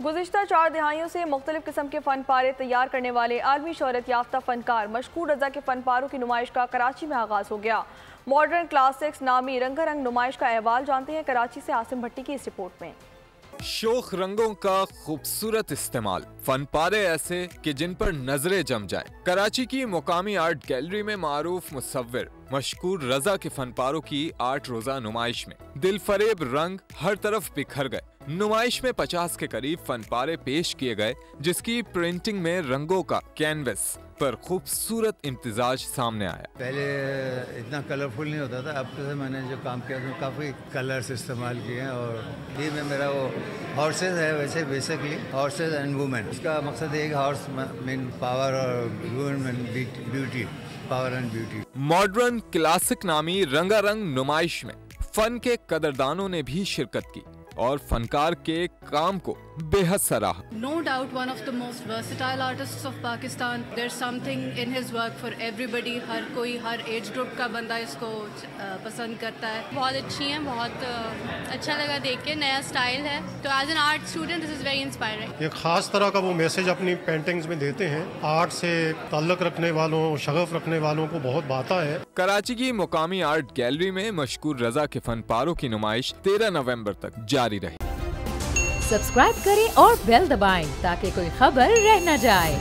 गुज़िश्ता 4 दिहाइयों से मुख्तलिफ किस्म के फ़न पारे तैयार करने वाले आलमी शोहरत याफ्ता फ़नकार मशकूर रज़ा के फ़न पारों की नुमाइश का कराची में आगाज़ हो गया। मॉडर्न क्लासिक्स नामी रंगारंग नुमाइश का अहवाल जानते हैं कराची से आसिम भट्टी की इस रिपोर्ट में। शोख रंगों का खूबसूरत इस्तेमाल, फन पारे ऐसे कि जिन पर नजरें जम जाए। कराची की मुकामी आर्ट गैलरी में मारूफ मुसव्विर मशकूर रजा के फनपारों की 8 रोजा नुमाइश में दिल फरेब रंग हर तरफ बिखर गए। नुमाइश में 50 के करीब फनपारे पेश किए गए, जिसकी प्रिंटिंग में रंगों का कैनवस पर खूबसूरत इम्तिजाज सामने आया। पहले इतना कलरफुल नहीं होता था, अब तो मैंने जो काम किया उसमें काफ़ी कलर्स इस्तेमाल किए हैं। और ये में मेरा वो हॉर्सेस है, वैसे बेसिकली हॉर्सेस एंड वुमेन। उसका मकसद है कि हॉर्स मीन पावर और women beauty, power and beauty. Modern classic नामी रंगारंग नुमाइश में फन के कदरदानों ने भी शिरकत की और फनकार के काम को बेहद सराहा। No doubt one of the most versatile artists of Pakistan. There's something in his work for everybody. हर कोई हर एज ग्रुप का बंदा इसको पसंद करता है। बहुत अच्छी हैं, बहुत अच्छा लगा देख के, नया स्टाइल है। तो as an art student this is very inspiring. एक खास तरह का वो मैसेज अपनी पेंटिंग्स में देते हैं। आर्ट से ताल्लुक रखने वालों, शगफ रखने वालों को बहुत भाता है। कराची की मुकामी आर्ट गैलरी में मशकूर रजा के फनपारों की नुमाइश 13 नवंबर तक जारी रही। सब्सक्राइब करें और बेल दबाएं ताकि कोई खबर रह न जाए।